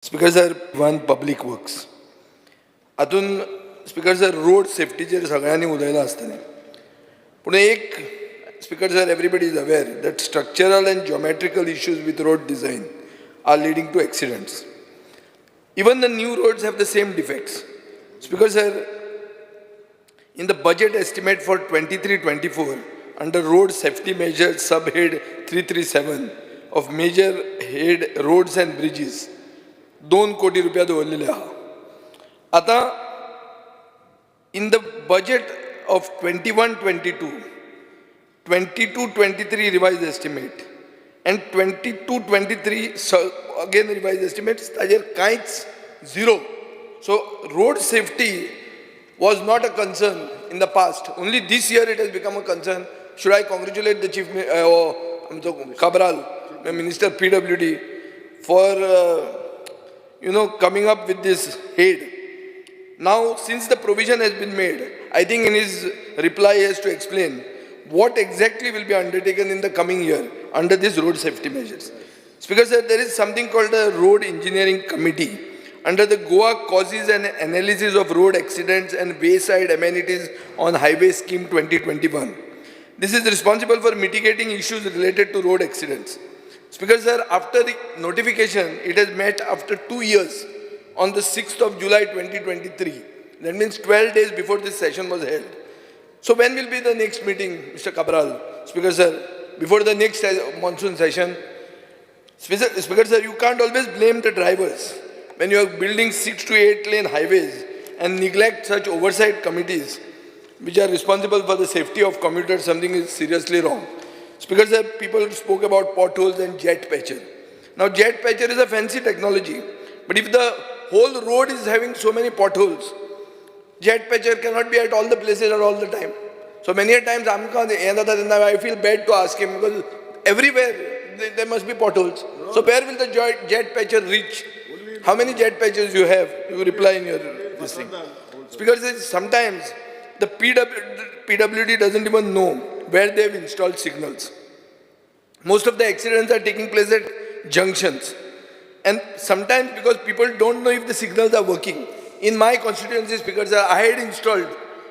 Speaker sir, one public works. Atun speaker sir, road safety चे सगळ्यांनी उलयला आसतलें. पूण एक speaker sir, everybody is aware that structural and geometrical issues with road design are leading to accidents. Even the new roads have the same defects. Speaker sir, in the budget estimate for 23-24 under road safety measures subhead 337 of major head roads and bridges, 2 कोटी रुपया दवरलेले आहा. आता in the budget of 21-22, 22-23 revised estimate and 22-23 again revised estimates, ताजेर कांयच zero. So road safety was not a concern in the past. Only this year it has become a concern. Should I congratulate the Chief Cabral, Minister PWD, for coming up with this head. Now, since the provision has been made, I think in his reply he has to explain what exactly will be undertaken in the coming year under these road safety measures. Speaker sir, there is something called the Road Engineering Committee under the Goa Causes and Analysis of Road Accidents and Wayside Amenities on Highway Scheme 2021. This is responsible for mitigating issues related to road accidents. Speaker sir, after the notification, it has met after 2 years on the 6th of July 2023. That means 12 days before this session was held. So when will be the next meeting, Mr. Cabral? Speaker sir, before the next monsoon session? Speaker sir, you can't always blame the drivers when you are building 6 to 8 lane highways and neglect such oversight committees which are responsible for the safety of commuters. Something is seriously wrong. Speaker sir, people spoke about potholes and jet patcher. Now jet patcher is a fancy technology, but if the whole road is having so many potholes, jet patcher cannot be at all the places at all the time. So many a times I feel bad to ask him because everywhere there must be potholes. So where will the jet patcher reach? How many jet patchers you have? You reply in your this thing. Speaker says sometimes the PWD doesn't even know where they have installed signals. Most of the accidents are taking place at junctions. And sometimes because people don't know if the signals are working. In my constituency, Speaker sir, I had installed,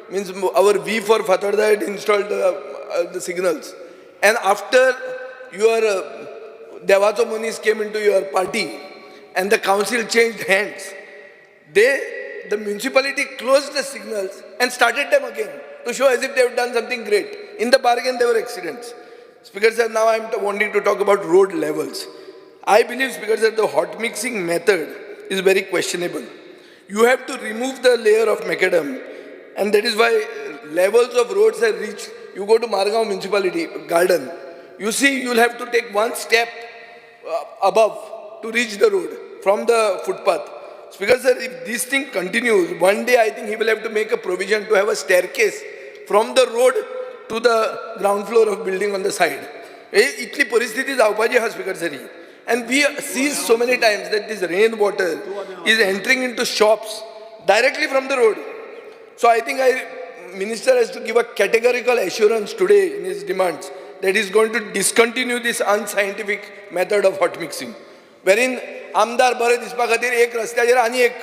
means our V for Fatarda had installed the signals. And after your Devato Munis came into your party and the council changed hands, the municipality closed the signals and started them again to show as if they have done something great. In the bargain, there were accidents. Speaker sir, now I am wanting to talk about road levels. I believe, Speaker sir, the hot mixing method is very questionable. You have to remove the layer of macadam, and that is why levels of roads are reached. You go to Margaon Municipality Garden, you see you will have to take one step above to reach the road from the footpath. Speaker sir, if this thing continues, one day I think he will have to make a provision to have a staircase from the road to the ground floor of building on the side. Itli paristhiti जावपाची ha, Speaker sir. And we see so many times that this rainwater is entering into shops directly from the road. So I think Minister has to give a categorical assurance today in his demands that he is going to discontinue this unscientific method of hot mixing, wherein आमदार बरे दिसपा खातीर एक रस्त्याचेर आनी एक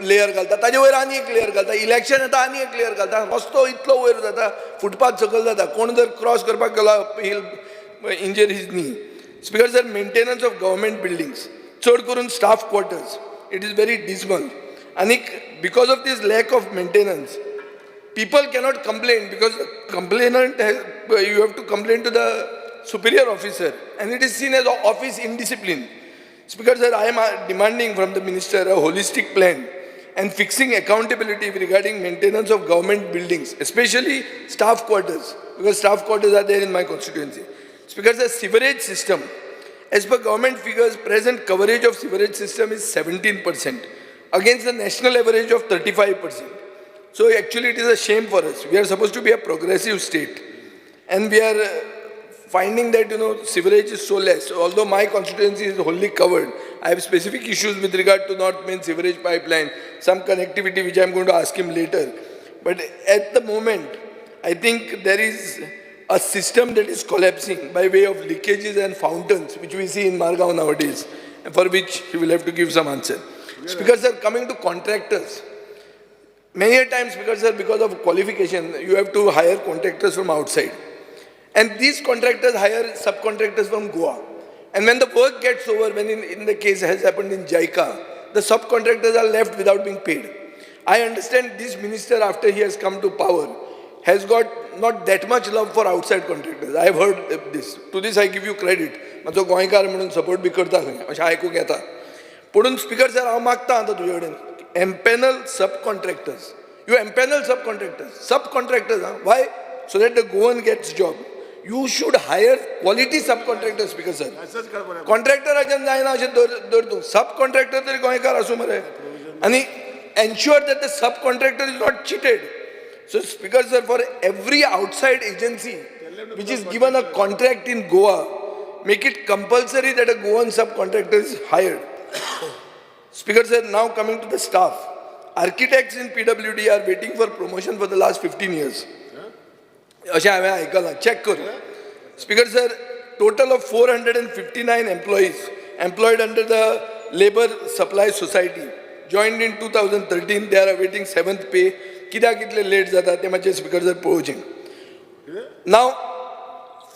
layer घालता, ताजे वयर आनी एक लेयर घालता, इलेक्शन येता आनी एक लेयर घालता, रस्तो इतलो वयर जाता, फुटपाथ सकयल जाता, कोण जर क्रॉस करपाक गेलो he'll injure his knee. Speaker sir, maintenance of government buildings, chod karun staff quarters, it is very dismal. And because of this lack of maintenance, people cannot complain because the complainant you have to complain to the superior officer, and it is seen as office indiscipline. Speaker sir, I am demanding from the minister a holistic plan and fixing accountability regarding maintenance of government buildings, especially staff quarters, because staff quarters are there in my constituency. Speaker sir, sewerage system, as per government figures, present coverage of sewerage system is 17% against the national average of 35%. So actually it is a shame for us. We are supposed to be a progressive state, and we are finding that sewerage is so less. Although my constituency is wholly covered, I have specific issues with regard to North Main sewerage pipeline, some connectivity which I am going to ask him later. But at the moment, I think there is a system that is collapsing by way of leakages and fountains, which we see in Margaon nowadays. for which he will have to give some answer. Speaker sir, coming to contractors, many a times, Speaker sir, because of qualification, you have to hire contractors from outside. And these contractors hire subcontractors from Goa. And when the work gets over, when in the case has happened in JICA, the subcontractors are left without being paid. I understand this minister, after he has come to power, has got not that much love for outside contractors. I have heard this. To this I give you credit. Mato goaikar म्हणून support bhi करता खंय अशें आयकूंक येता. पुणून speaker sir हांव मागता आतां तुजे कडेन empanel subcontractors. You empanel subcontractors. Subcontractors, why? So that the Goan gets job. You should hire quality subcontractors, Speaker sir. Contractor ajan जायना अशें दर तूं. Subcontractor तरी गोंयकार आसूं मरे. आनी ensure that the subcontractor is not cheated. So, Speaker sir, for every outside agency which is given a contract in Goa, make it compulsory that a Goan subcontractor is hired. Speaker sir, now coming to the staff. Architects in PWD are waiting for promotion for the last 15 years. Check kar. Speaker sir, total of 459 employees employed under the Labour Supply Society joined in 2013. They are awaiting 7th pay. Kidak itle late zata te mache Speaker sir pojing. Now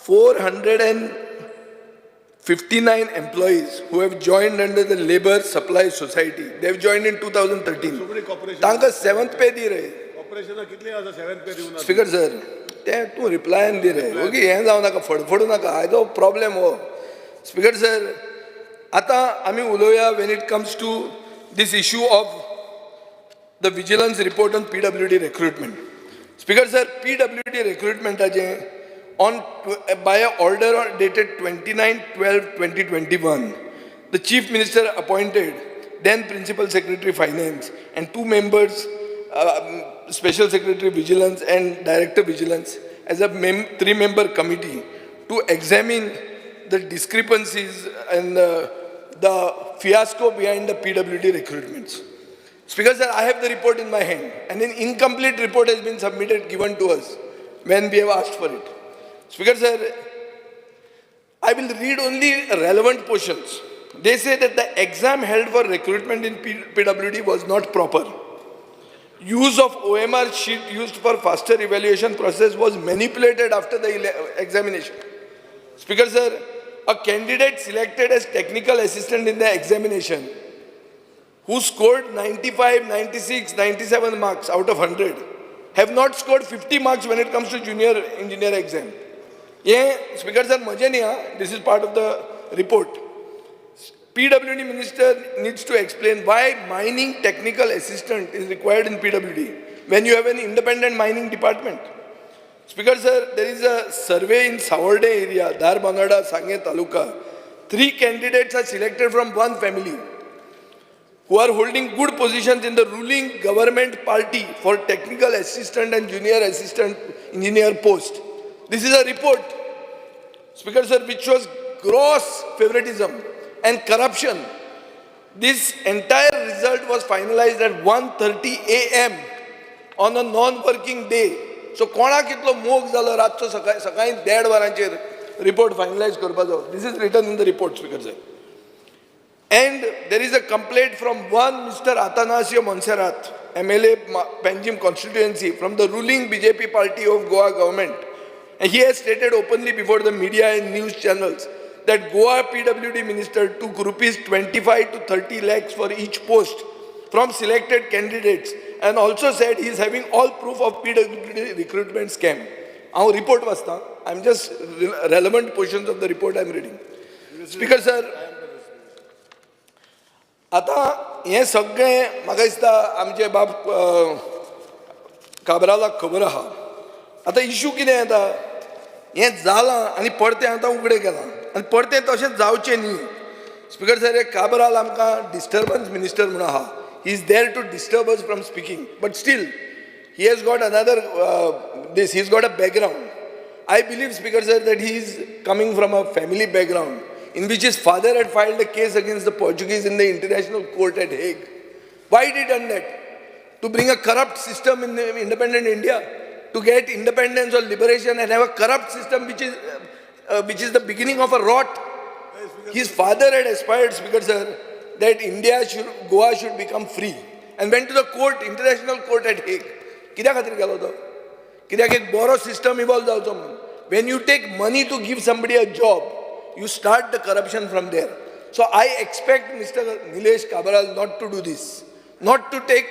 459 employees who have joined under the Labour Supply Society. They have joined in 2013. Tanka 7th pay di rahe. Speaker sir, te tu reply and di rahe. Okay, hen जाऊ नका फडफडू नका. I do problem हो. Speaker sir, आता आम्ही उलोया when it comes to this issue of the vigilance report on PWD recruitment. Speaker sir, PWD recruitment by an order dated 29/12/2021, the Chief Minister appointed then Principal Secretary Finance and 2 members, Special Secretary Vigilance and Director Vigilance, as a 3-member committee to examine the discrepancies and the fiasco behind the PWD recruitments. Speaker sir, I have the report in my hand, and an incomplete report has been given to us when we have asked for it. Speaker sir, I will read only relevant portions. They say that the exam held for recruitment in PWD was not proper. Use of OMR sheet used for faster evaluation process was manipulated after the examination. Speaker sir, a candidate selected as technical assistant in the examination who scored 95, 96, 97 marks out of 100 have not scored 50 marks when it comes to junior engineer exam. Yeah, Speaker sir, this is part of the report. PWD minister needs to explain why mining technical assistant is required in PWD when you have an independent mining department. Speaker sir, there is a survey in Sewage area, Dharbanada, Sange Taluka. 3 candidates are selected from one family who are holding good positions in the ruling government party for technical assistant and junior assistant engineer post. This is a report, Speaker sir, which shows gross favoritism and corruption. This entire result was finalized at 1:30 a.m. on a non-working day. So, कोणा कितलो मोग जालो रातचो सकाळी 1:30 वरांचेर report finalized करपाचो. This is written in the report, Speaker sir. And there is a complaint from one Mr. Atanasio Monserrat, MLA Panjim constituency, from the ruling BJP party of Goa government. And he has stated openly before the media and news channels that Goa PWD minister took rupees 25 to 30 lakhs for each post from selected candidates, and also said he is having all proof of PWD recruitment scam. Our report was that. I'm just relevant portions of the report I'm reading. Speaker sir, आता हे सगळें म्हाका दिसता आमचे बाब काबरालाक खबर आहा. आतां issue कितें येता, हें जालां आनी परतें आतां उगडें केलां आनी परतें तशें जावचें न्ही. स्पीकर सर, हे काबराल आमकां डिस्टर्बन्स मिनिस्टर म्हणून आहा. He is there to disturb us from speaking, but still he has got another he's got a background. I believe, Speaker sir, that he is coming from a family background in which his father had filed a case against the Portuguese in the International Court at Hague. Why did he done that? To bring a corrupt system in independent India, to get independence or liberation and have a corrupt system which is the beginning of a rot. His father had aspired, Speaker Sir, that Goa should become free, and went to the court, international court at Hague. कित्या खातीर गेलो तो? कित्याक एक बरो system evolve जावचो म्हणून. When you take money to give somebody a job, you start the corruption from there. So I expect Mr. Nilesh Kabral not to do this, not to take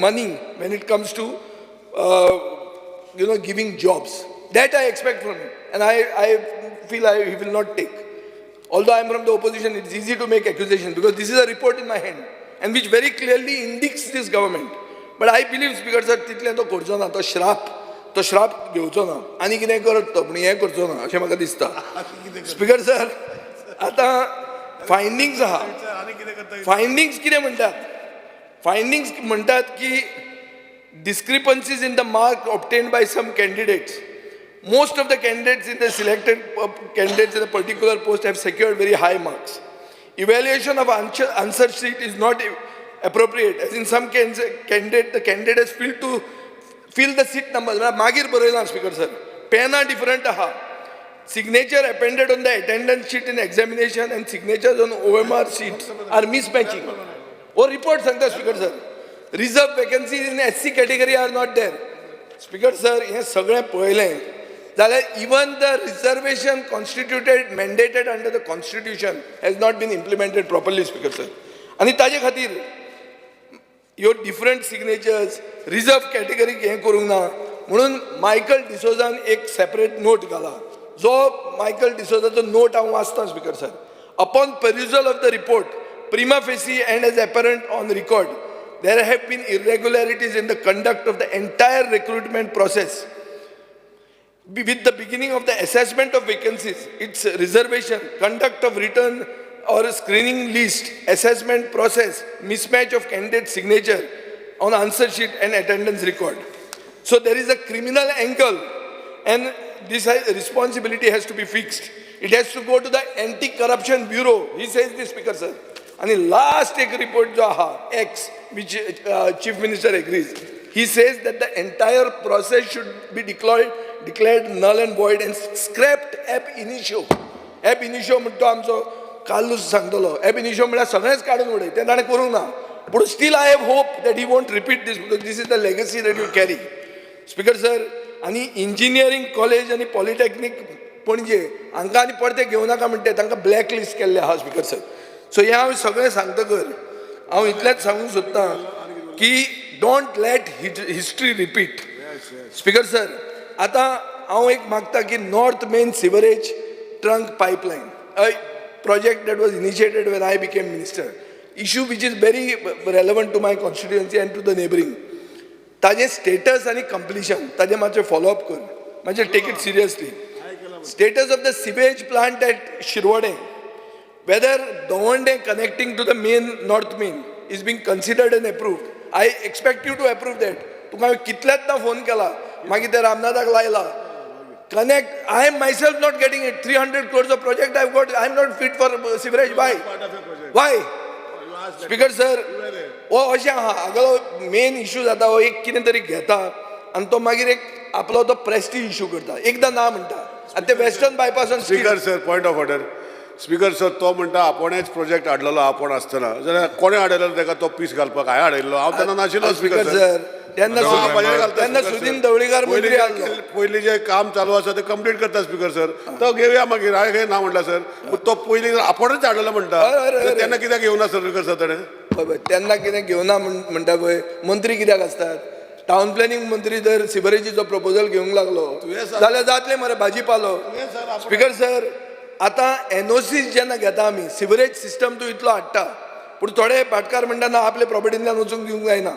money when it comes to giving jobs. That I expect from him, and I feel he will not take. Although I am from the opposition, it is easy to make accusations because this is a report in my hand and which very clearly indicates this government. But I believe, Speaker Sir, तितले तो करचो ना, तो श्राप घेवचो ना, आनी कितें करत तो, पण हें करचो ना, अशें म्हाका दिसता. स्पीकर सर, आतां फायंडिंग्स आहा. फायंडिंग्स कितें म्हणटात? फायंडिंग्स म्हणटात की discrepancies in the mark obtained by some candidates. Most of the candidates in the selected candidates in a particular post have secured very high marks. Evaluation of answer sheet is not appropriate, as in some candidate the candidate has failed to fill the seat numbers. Magir Borela, Speaker Sir. Pena different aha. Signature appended on the attendance sheet in examination and signatures on OMR sheets are mismatching. Or report Sangha, Speaker Sir. Reserve vacancies in SC category are not there. Speaker Sir, हे सगळें पळयलें जाल्यार even the reservation constituted mandated under the constitution has not been implemented properly, Speaker Sir. आणि ताजे खातीर ह्यो different signatures reserve category हें करूंक ना म्हणून मायकल डिसोजान एक separate note घाला. जो मायकल डिसोजाचो note हांव वाचतां, Speaker Sir. Upon perusal of the report, prima facie and as apparent on record, there have been irregularities in the conduct of the entire recruitment process. With the beginning of the assessment of vacancies, its reservation, conduct of written or screening list, assessment process, mismatch of candidate signature on answer sheet and attendance record. So there is a criminal angle, and this responsibility has to be fixed. It has to go to the Anti-Corruption Bureau. He says this, Speaker Sir. And the last report, X, which Chief Minister agrees, he says that the entire process should be declared null and void and scrapped ab initio. Ab initio म्हणतो आमचो कालूच सांगतलो. Ab initio म्हळ्यार सगळेंच काडून उडय. तें ताणें करूंक ना. But still I have hope that he won't repeat this because this is the legacy that you carry. Speaker Sir, आणि इंजिनियरिंग कॉलेज आणि पॉलिटेक्निक पणजे हांकां आनी परते घेवं नाका म्हणटे तांकां ब्लॅक लिस्ट केल्ले आहा, स्पीकर सर. सो हे हांव सगळें सांगतकर हांव इतलेंच सांगूंक सोदतां की don't let history repeat. Speaker sir, आतां हांव एक मागता की north main sewerage trunk pipeline, a project that was initiated when I became minister, issue which is very relevant to my constituency and to the neighboring. ताजे status आणि completion ताजे मातशें follow up कर, मातशें take it seriously. Status of the sewage plant at Shirwade, whether Dawande connecting to the main north main is being considered and approved. I expect you to approve that. तुका कितल्यादा phone केला, मागीर ते रामनाथाक लायला. Connect. I am myself not getting it. 300 crores of project I've got. I'm not fit for sewerage. Why? Why? Speaker sir, ओ अशें आहा. हागलो main issue जाता हो एक कितें तरी घेता आनी तो मागीर एक आपलो तो प्रेस्टीज इश्यू करता. एकदां ना म्हणटा. आनी ते वेस्टर्न बायपासान speaker sir, point of order. Speaker sir, तो म्हणटा आपणेच प्रोजेक्ट हाडलेलो आपण आसतना जाल्यार कोणे हाडलेलो ताका तो पीस घालपाक? हांवें हाडयल्लो, हांव तेन्ना नाशिल्लो. स्पीकर सर, तेन्ना सुदीन ढवळीकर मंत्री पयलीं जे काम चालू आसा ते कंप्लीट करता. स्पीकर सर, तो घेवया मागीर. हांवें ना म्हणला सर, तो पयलीं आपणच हाडलेलो म्हणटा. तेन्ना कित्याक घेवना सर स्पीकर सर ताणें? तेन्ना कितें घेवना म्हणटा पळय, मंत्री कित्याक आसतात? टाउन प्लॅनिंग मंत्री जर सिवरेजीचो प्रपोजल घेवंक लागलो जाल्यार जातलें मरे भाजीपालो. स्पीकर सर, आतां एनओसीज जेन्ना घेता आमी, सिवरेज सिस्टम तूं इतलो हाडटा, पूण थोडे भाटकार म्हणटा ना आपले प्रॉपर्टींतल्यान वचूंक दिवंक जायना.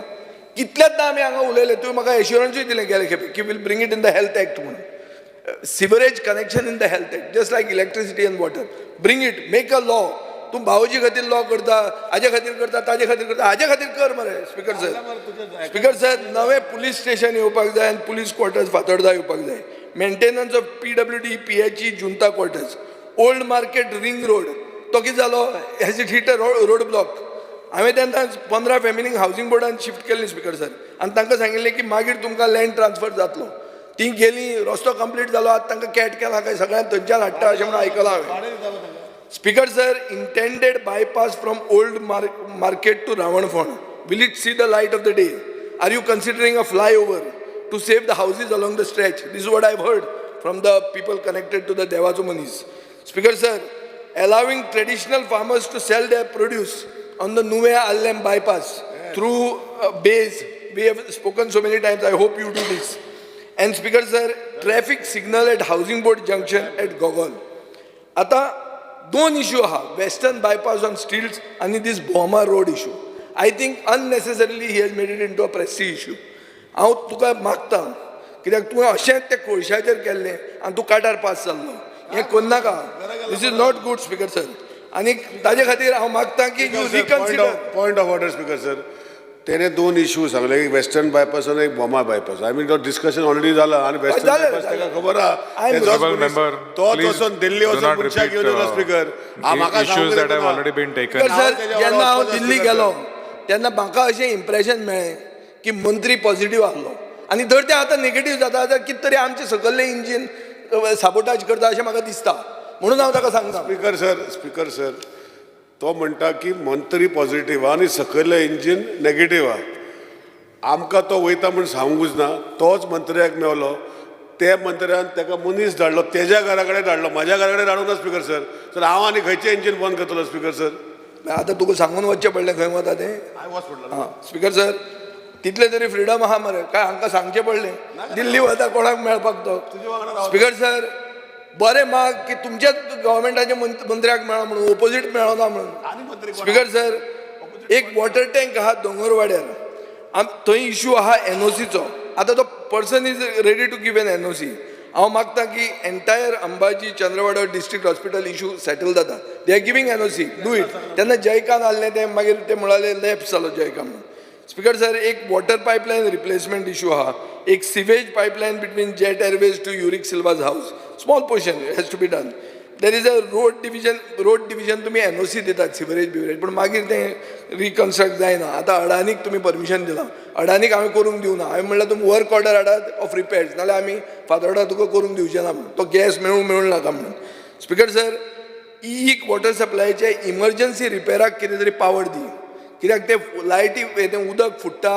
कितलेंदा आमी हांगा उलयले, तुवें म्हाका एश्युरन्सूय दिलें गेले खेपे की we'll bring it in the health act म्हणून. Sewerage connection in the health act, just like electricity and water. Bring it, make a law. तूं भावजी खातीर लॉ करता, हाजे खातीर करता, ताजे खातीर करता, हाजे खातीर कर मरे. स्पीकर सर, स्पीकर सर, नवें पुलीस स्टेशन येवपाक जाय आनी पुलीस क्वॉर्टर्स फातोर्डा येवपाक जाय. Maintenance of PWD, PHE, Junta quarters. Old market ring road, तो कितें जालो? Has it hit a road block. हांवें तेन्ना 15 फॅमिलींक हावसिंग बोर्डान शिफ्ट केल्ली स्पीकर सर, आनी तांकां सांगिल्लें की मागीर तुमकां लँड ट्रान्सफर जातलो. ती गेली, रस्तो कंप्लीट जालो, आतां तांकां कॅट केला काय सगळ्यांक थंयच्यान हाडटा अशें म्हणून आयकलां हांवें. Speaker sir, intended bypass from old market to Ravanphond, will it see the light of the day? Are you considering a flyover to save the houses along the stretch? This is what I've heard from the people connected to the Devazo Manis. Speaker sir, allowing traditional farmers to sell their produce on the Nuvea Allem bypass through bays. We have spoken so many times, I hope you do this. And Speaker sir, traffic signal at Housing Board Junction at Gogol. Ata दोन issue आहा, western bypass on stilts and this Boma road issue. I think unnecessarily he has made it into a prestige issue. हांव तुका मागता कित्याक तूं अशेंच त्या कोळशाचेर केल्लें आनी तूं काटार पास जाल्लो हें करनाका. This is not good speaker sir. आनी ताजे खातीर हांव मागता की you reconsider. Point of order speaker sir. त्याने दोन इश्यू सांगले, एक वेस्टर्न बायपास आणि एक बोमा बायपास. आय मीन तो डिस्कशन ऑलरेडी झाला आणि वेस्टर्न बायपास त्याला खबर आहा. तो वचून दिल्ली वचून मनशा घेऊन येलो स्पीकर. म्हाका issues that have already been taken. Sir जेन्ना हांव दिल्ली गेलो तेन्ना म्हाका अशें इम्प्रेशन मेळ्ळें की मंत्री पॉझिटिव्ह आहलो आनी जर ते आतां नेगेटिव्ह जाता जाल्यार कितें तरी आमचें सकयल्लें इंजीन साबोटाज करता अशें म्हाका दिसता. म्हणून हांव ताका सांगता. स्पीकर सर तो म्हणटा की मंत्री पॉझिटिव्ह आनी सकयल्लें इंजीन नेगेटिव्ह आहा. आमकां तो वयता म्हूण सांगूच ना. तोच मंत्र्याक मेवलो, त्या मंत्र्यान ताका मनीस धाडलो, तेज्या घरा कडेन धाडलो, म्हाज्या घरा कडेन धाडूंक ना स्पीकर सर. सर हांव आनी खंयचें इंजीन बंद करतलो स्पीकर सर? आतां तुका सांगून वचचें पडलें खंय वता तें. हां स्पीकर सर, तितले तरी फ्रिडम आहा मरे, काय हांकां सांगचें पडलें दिल्ली वता कोणाक मेळपाक तो. स्पीकर सर, बरें माग की तुमच्याच गव्हर्मेंटाच्या मंत्र्याक मेळ्ळो म्हणून, ओपोजीट मेळ्ळो ना म्हणून. स्पीकर सर, एक वॉटर टँक आहा दोंगरवाड्यार, थंय इश्यू आहा एनओसीचो. आतां तो person is ready to give an NOC. हांव मागता की entire Ambaji Chandrawada district hospital issue settle जाता. They are giving NOC, do it. तेन्ना जयकान आसलें तें मागीर ते म्हणाले लॅप्स जालो जयकान. स्पीकर सर, एक वॉटर पायपलायन रिप्लेसमेंट इश्यू आहा, एक sewage pipeline between Jet Airways to युरिक सिल्वाज house, small portion has to be done. There is a road division तुम्ही एनओसी दितात सिवरेज बिवरेज, पण मागीर तें रिकन्स्ट्रक्ट जायना. आतां अडानीक तुमी परमिशन दिलां, अडानीक हांवें करूंक दिवना. हांवें म्हणल्यार तुमी वर्क ऑर्डर हाडात ऑफ रिपेर्स, नाल्यार आमी फातोर्डा तुका करूंक दिवचे ना म्हणून, तो गॅस मेळूंक नाका म्हणून. स्पीकर सर, एक वॉटर सप्लायच्या इमर्जन्सी रिपेराक कितें तरी पावर दी, कित्याक ते लायटी तें उदक फुट्टा,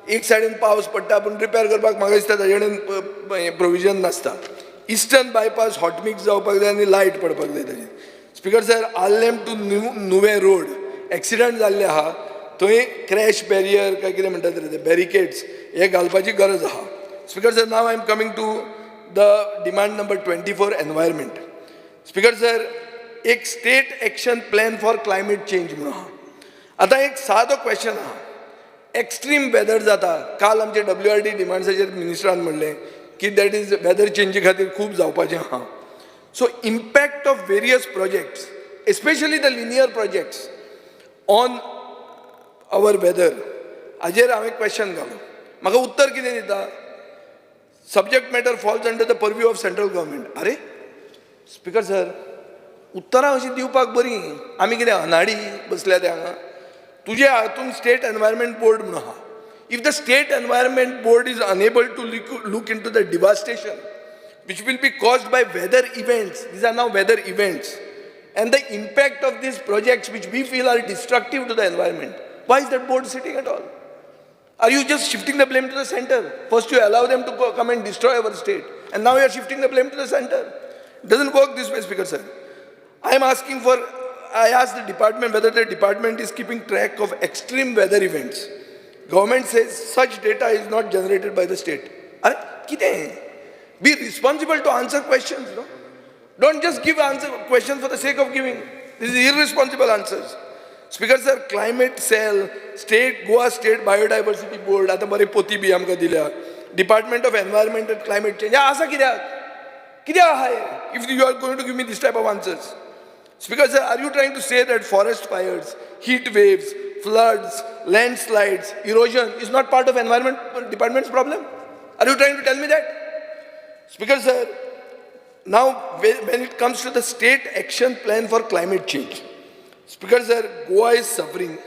एक सायडीन पावस पडटा पूण रिपेर करपाक म्हाका दिसता ताजे कडेन प्रोविजन नासता. इस्टर्न बायपास हॉट मिक्स जावपाक जाय आनी लायट पडपाक जाय ताजेर. स्पीकर सर, आल्लेम टू नुवे रोड एक्सिडंट जाल्ले आहा, थंय क्रॅश बॅरियर काय कितें म्हणटात रे ते बॅरिकेड्स हे घालपाची गरज आहा. Speaker sir, now I am coming to the demand number 24, environment. Speaker sir, एक state action plan for climate change म्हणून आहा. आतां एक सादो क्वेश्चन आहा, एक्स्ट्रीम वेदर जाता. काल आमचे WRD डिमांड्साचेर मिनिस्टरान म्हणलें की दॅट इज वेदर चेंजी खातीर खूब जावपाचें आहा. So impact of various projects, especially the linear projects on our weather, हाजेर हांवें क्वेश्चन घालो. म्हाका उत्तर कितें दिता? Subject matter falls under the purview of central government. अरे स्पीकर सर, उत्तरां अशीं दिवपाक बरीं, आमी कितें अनाडी बसल्या ते हांगा? तुज्या हातून स्टेट एनवायरमेंट बोर्ड म्हणून आहा. If the state environment board is unable to look into the devastation which will be caused by weather events, these are now weather events, and the impact of these projects which we feel are destructive to the environment, why is that board sitting at all? Are you just shifting the blame to the center? First you allow them to come and destroy our state, and now you are shifting the blame to the center. It doesn't work this way, Speaker sir. I asked the department whether the department is keeping track of extreme weather events. Government says such data is not generated by the state. Be responsible to answer questions. No? Don't just give questions for the sake of giving. This is irresponsible answers. Speaker sir, climate cell, Goa State Biodiversity Board, आता बरे पोती B आमकां दिल्या. Department of Environment and Climate Change. आसा कित्याक आहाय? If you are going to give me this type of answers. Speaker sir, are you trying to say that forest fires, heat waves, floods, landslides, erosion is not part of Environment Department's problem? Are you trying to tell me that? Speaker sir, now when it comes to the state action plan for climate change, Speaker sir, Goa is suffering.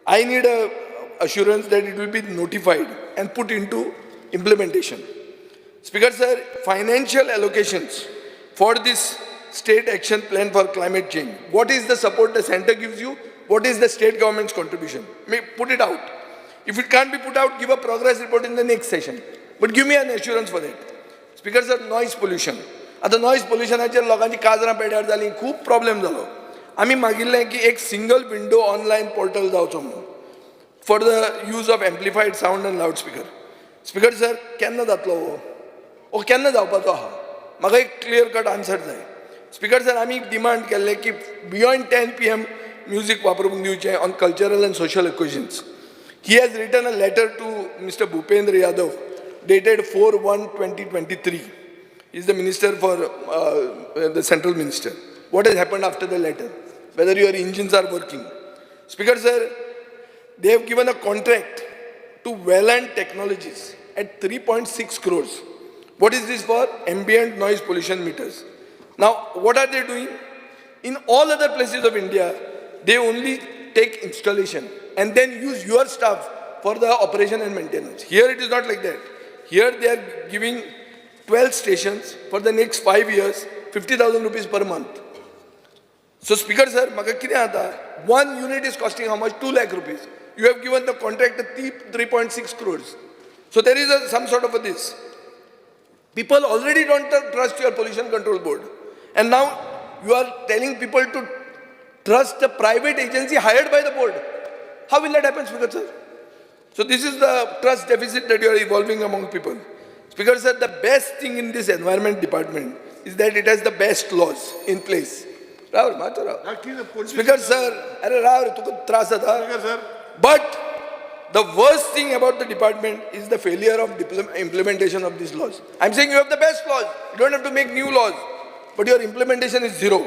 I need a assurance that it will be notified and put into implementation. Speaker sir, financial allocations for this state action plan for climate change? What is the support the center gives you? What is the state government's contribution? Put it out. If it can't be put out, give a progress report in the next session. But give me an assurance for that. Speaker sir, noise pollution. आता noise पोल्युशनाचेर लोकांची काजरां पेड्यार जालीं, खूब problem जालो. आमी मागिल्लें की एक single window online portal जावचो म्हणून for the use of amplified sound and loud speaker. Speaker sir केन्ना जातलो हो केन्ना जावपाचो आहा? म्हाका एक क्लियर कट आन्सर जाय. स्पिकर सर आमी डिमांड केल्लें की बियॉन्ड 10 PM म्युजीक वापरूंक दिवचें on cultural and social occasions. He has written a letter to Mr. Bhupendra Yadav dated 4/1/2023. He is the minister for the central minister. What has happened after the letter? Whether your engines are working? Speaker sir, they have given a contract to Welland Technologies at 3.6 crores. What is this for? Ambient noise pollution meters. Now, what are they doing? In all other places of India, they only take installation and then use your staff for the operation and maintenance. Here it is not like that. Here they are giving 12 stations for the next 5 years, 50,000 rupees per month. So Speaker sir, maka kide ata? One unit is costing how much? 2 lakh rupees. You have given the contract at 3.6 crores. So there is some sort of a this. People already don't trust your pollution control board. And now you are telling people to trust the private agency hired by the board. How will that happen, Speaker sir? So this is the trust deficit that you are evolving among people. Speaker sir, the best thing in this environment department is that it has the best laws in place. Rahul, mato Rahul. Speaker sir, अरे Rahul, तुको त्रास था. Speaker sir. But the worst thing about the department is the failure of implementation of these laws. I'm saying you have the best laws. You don't have to make new laws. But your implementation is zero.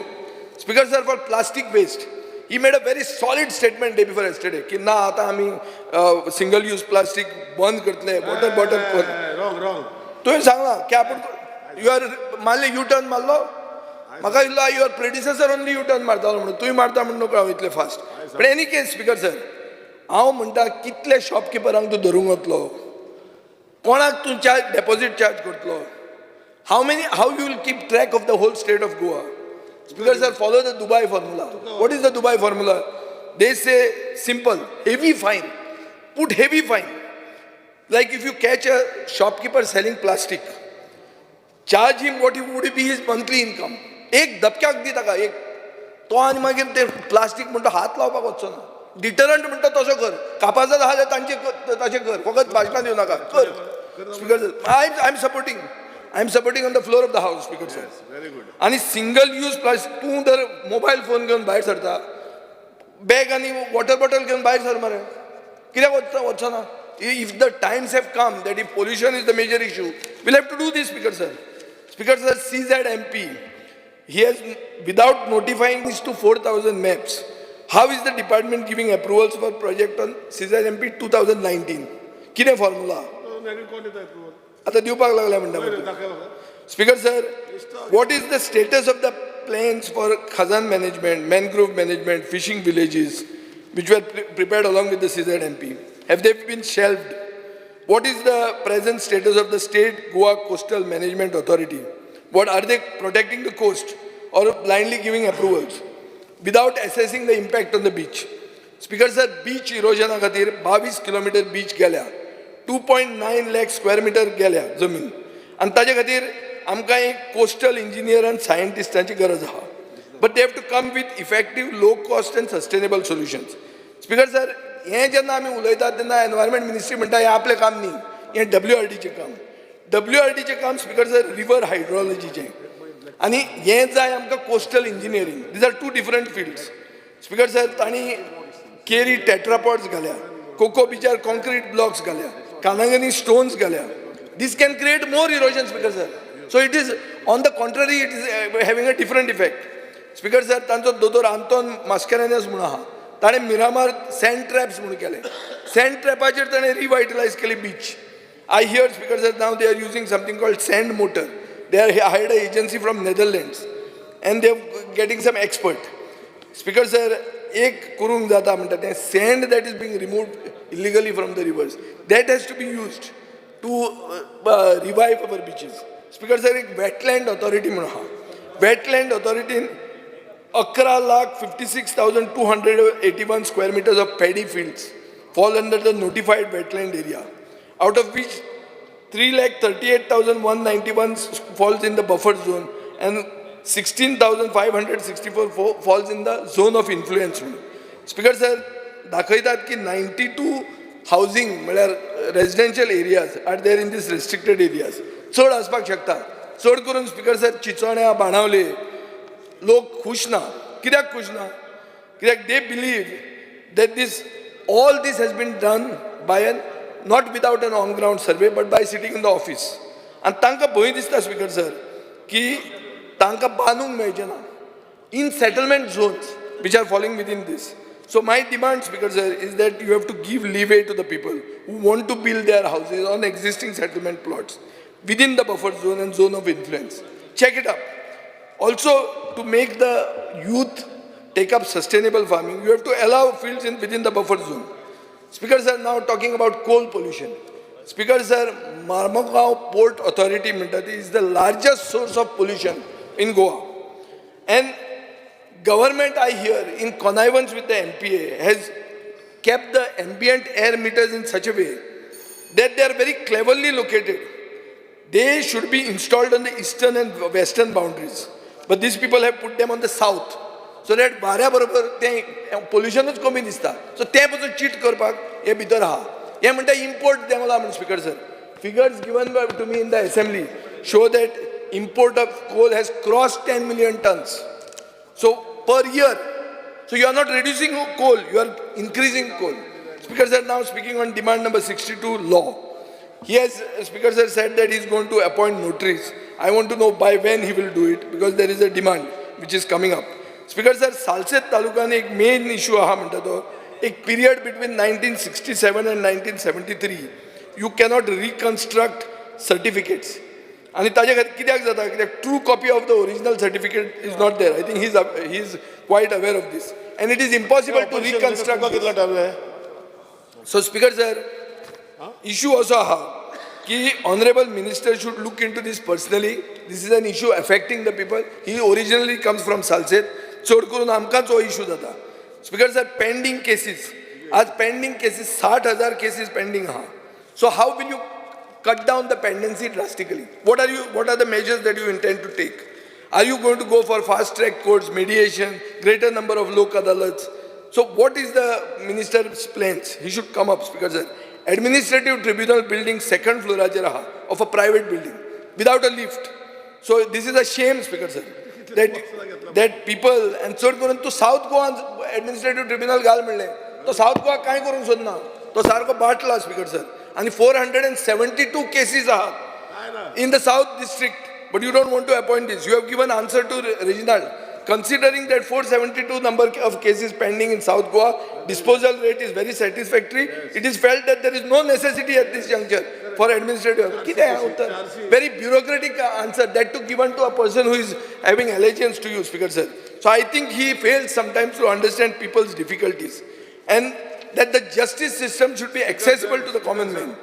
Speaker sir, for plastic waste, he made a very solid statement day before yesterday कि ना आता हमी single use plastic बंद करतले, bottle Wrong. तुम्ही सांगा क्या आपण you are मारले U-turn मारलो म्हाका इल्लो your predecessor only U-turn मारतालो म्हणून तुम्ही मारता म्हणून नको इतले fast. But any case, Speaker sir, हांव म्हणटा कितले शॉपकीपरांक तूं धरूंक वतलो, कोणाक तूं डेपॉझिट चार्ज करतलो, how you will keep track of the whole state of Goa? Speaker sir, follow the Dubai formula. What is the Dubai formula? They say simple, heavy fine. Put heavy fine. Like if you catch a shopkeeper selling plastic, charge him what would be his monthly income. एक धपक्याक दी ताका एक तो आनी मागीर ते plastic म्हणटा हात लावपाक वचचो ना. डिटरंट म्हणटा तसो कर, कापाचा जाल्यार तांचे तशें कर, फकत भाशणां दिवं नाका कर. Speaker sir, I am supporting on the floor of the house, Speaker sir. Very good. आणि सिंगल यूज प्लास्टिक तूं जर मोबायल फोन घेवन भायर सरता, बॅग आनी वॉटर बॉटल घेवन भायर सर मरे, कित्याक वचचो ना? If the times have come that if pollution is the major issue, we'll have to do this, Speaker sir. Speaker sir, CZMP, he has, without notifying this to 4,000 maps, how is the department giving approvals for project on CZMP 2019? कितें formula? आता दिवपाक लागला म्हणटा. Speaker sir, what is the status of the plans for khazan management, mangrove management, fishing villages, which were prepared along with the CZMP? Have they been shelved? What is the present status of the State Goa Coastal Management Authority? What are they protecting the coast or blindly giving approvals without assessing the impact on the beach? Speaker sir, beach erosion खातीर 22 kilometre beach गेल्या, 2.9 lakh square meter गेल्या जमीन, आणि ताजे खातीर आमकां एक coastal engineer and scientistची गरज आहा. But they have to come with effective, low cost and sustainable solutions. Speaker sir, हे जेन्ना आमी उलयतात तेन्ना एनवायरमेंट मिनिस्ट्री म्हणटा हें आपलें काम न्ही, हें WRDचें काम. WRDचें काम स्पीकर सर रिवर हायड्रोलॉजीचें, आनी हें जाय आमकां coastal engineering. These are 2 different fields. Speaker sir तांणी केरी टेट्रापॉड्स घाल्या, कोको बिचार कॉन्क्रीट ब्लॉक्स घाल्या, कानागनी स्टोन्स घाल्या. This can create more erosion, Speaker sir. So it is, on the contrary, it is having a different effect. Speaker sir, तांचो दोतोर आंतोन मास्केरेनस म्हणून आहा, ताणें मिरामार सँड ट्रॅप्स म्हणून केले. सँड ट्रॅपाचेर ताणें रिवायटलायज केली बीच. I hear, Speaker sir, now they are using something called sand motor. They are hired an agency from Netherlands and they are getting some expert. Speaker sir, एक करूंक जाता म्हणटा तें sand that is being removed illegally from the rivers, that has to be used to revive our beaches. Speaker sir, एक wetland authority म्हणून आहा. wetland authority in 11,56,281 square meters of paddy fields fall under the notified wetland area, out of which 3,38,191 falls in the buffer zone and 16,564 falls in the zone of influence. Speaker sir, दाखयतात की 92 housing residential areas are there in these restricted areas. चड आसपाक शकता. चड करून speaker sir चिचोण्या Benaulim लोक खुश ना. कित्याक खुश ना? कित्याक they believe that all this has been done by not without an on ground survey but by sitting in the office. And तांकां भंय दिसता स्पीकर सर की तांकां बांदूंक मेळचें ना in settlement zones which are falling within this. So my demand, Speaker sir, is that you have to give leeway to the people who want to build their houses on existing settlement plots within the buffer zone and zone of influence. Check it up. Also, to make the youth take up sustainable farming, you have to allow fields within the buffer zone. Speaker sir, now talking about coal pollution. Speaker sir, Marmagaon Port Authority is the largest source of pollution in Goa. And government, I hear, in connivance with the MPA, has kept the ambient air meters in such a way that they are very cleverly located. They should be installed on the eastern and western boundaries. But these people have put them on the south. So that वाऱ्या बरोबर ते पोल्युशनच कमी दिसता. So ते पासून cheat करपाक हे भितर आहा. हे म्हणटा import देंवला म्हणून speaker sir. Figures given to me in the assembly show that import of coal has crossed 10 million tons. So per year. So you are not reducing coal, you are increasing coal. Speaker sir, now speaking on demand number 62 law. He has, Speaker sir, said that he is going to appoint notaries. I want to know by when he will do it because there is a demand which is coming up. Speaker sir, Salset Taluka ne ek main issue aha म्हणता तो एक period between 1967 and 1973 you cannot reconstruct certificates. And ताजे खातीर कित्याक जाता कित्याक true copy of the original certificate is not there. I think he is quite aware of this. And it is impossible to reconstruct. So Speaker sir, issue also aha ki honorable minister should look into this personally. This is an issue affecting the people. He originally comes from Salset. चड करून आमकांच हो issue जाता. Speaker sir, pending cases, आज pending cases 60,000 cases pending आहा. So how will you cut down the pendency drastically? What are the measures that you intend to take? Are you going to go for fast track courts, mediation, greater number of lok adalats? So what is the minister's plans? He should come up, Speaker sir. Administrative tribunal building second floor of a private building without a lift. So this is a shame, Speaker sir, that people, and so करून तो south Goa administrative tribunal घाल म्हणले तो south Goa काय करूंक सोदना तो सारको बाटला speaker sir आणि 472 केसीस आहात in the south district but you don't want to appoint this. You have given answer to Reginald. Considering that 472 number of cases pending in South Goa, disposal rate is very satisfactory. It is felt that there is no necessity at this juncture for administrative. Very bureaucratic answer that to given to a person who is having allegiance to you, Speaker sir. So I think he fails sometimes to understand people's difficulties and that the justice system should be accessible to the common man.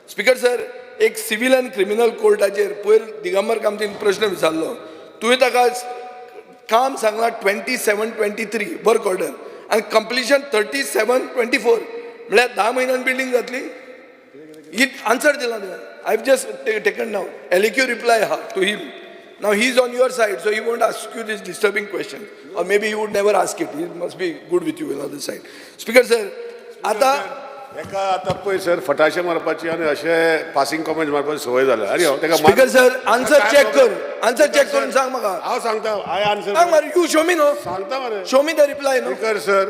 Speaker sir, एक civil and criminal courtaचेर पयर दिगंबर कामतीन प्रश्न विचारलो. तुवें ताका काम सांगला 27-23 work order आणि completion 37-24 म्हळ्यार 10 महिन्यान बिल्डिंग जातली. ही आन्सर दिला. I have just taken now LQ reply हा to him. Now he is on your side, so he won't ask you this disturbing question, or maybe he would never ask it. He must be good with you on the other side. Speaker sir, आता एका आता पळय sir फटाशे मारपाची आनी अशें passing comment मारपाची संवय जाला. अरे तेका स्पीकर सर, आन्सर चेक करून सांग म्हाका. हांव सांगता. आय आन्सर सांग मरे. You show me no. सांगता मरे. Show me the reply no. Speaker sir,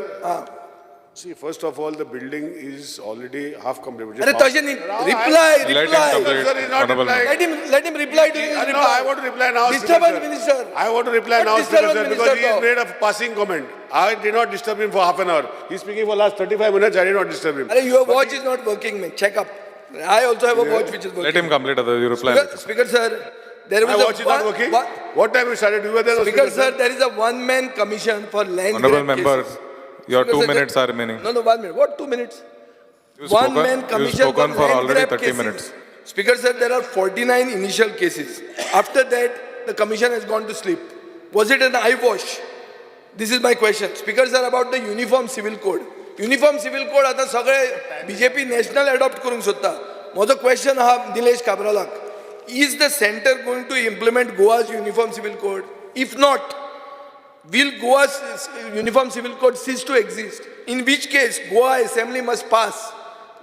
see, first of all, the building is already half completed. अरे तशें न्ही. Reply. Sir, he's not replying. Let him reply to his No, reply. I want to reply now. Disturbance minister. I want to reply What now, Speaker disturbance sir, minister because he has talk? made a passing comment. I did not disturb him for half an hour. He's speaking for last 35 minutes. I did not disturb him. अरे your watch is not working, man. Check up. I also have a watch which is working. Let him complete you reply. Speaker sir, there My was watch is not working. What time you started? You were there. Speaker sir, there is a one-man commission for land Honorable grab member, cases. your Speaker 2 sir, minutes are remaining. No, 1 minute. What 2 minutes? You One-man commission spoken for land already grab 30 cases. minutes. Speaker sir, there are 49 initial cases. After that, the commission has gone to sleep. Was it an eyewash? This is my question. Speaker sir, about the uniform civil code. Uniform civil code आता सगळे BJP national adopt करूंक सोदता. माझो question हा Nilesh काब्रालाक. Is the center going to implement Goa's uniform civil code? If not, will Goa's uniform civil code cease to exist? In which case, Goa Assembly must pass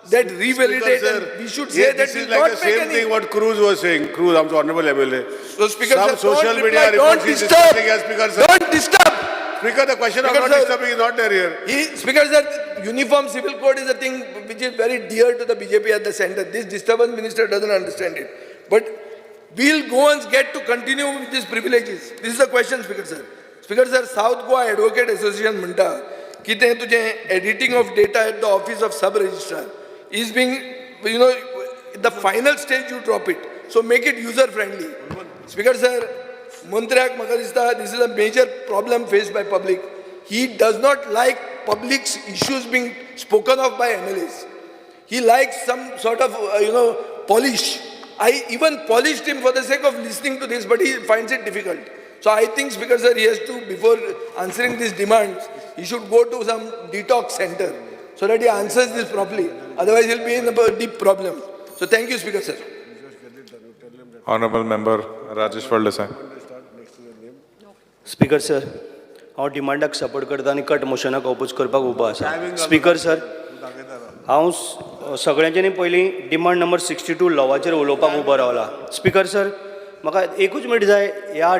that revalidate, and we should say that this will is like not the make same any. thing what Cruz was saying. Cruz, I'm honorable MLA. So Speaker Some sir, social don't media reply, don't reports is disturb. discussing as Speaker sir. Don't disturb. Speaker, the question of Speaker not sir, disturbing is not there here. Speaker sir, uniform civil code is a thing which is very dear to the BJP at the center. This disturbance minister doesn't understand it. But will Goans get to continue with these privileges? This is the question, Speaker sir. Speaker sir, South Goa Advocate Association म्हणता की ते तुझे editing of data at the office of sub registrar is being, the final stage you drop it. So make it user friendly. Speaker sir, Montryak म्हाका दिसता this is a major problem faced by public. He does not like public's issues being spoken of by MLAs. He likes some sort of, polish. I even polished him for the sake of listening to this, but he finds it difficult. So I think, Speaker sir, he has to, before answering these demands, he should go to some detox center so that he answers this properly. Otherwise, he'll be in a deep problem. So thank you, Speaker sir. Honorable Member Rajesh Sardesai. Speaker sir, हांव डिमांडाक support करता आनी cut मोशनाक oppose करपाक उबो आसा. Speaker sir, हांव सगळ्यांच्यानी पयलीं demand number 62 लॉवाचेर उलोवपाक उबो रावला. स्पीकर सर, म्हाका एकूच मिनट जाय. ह्या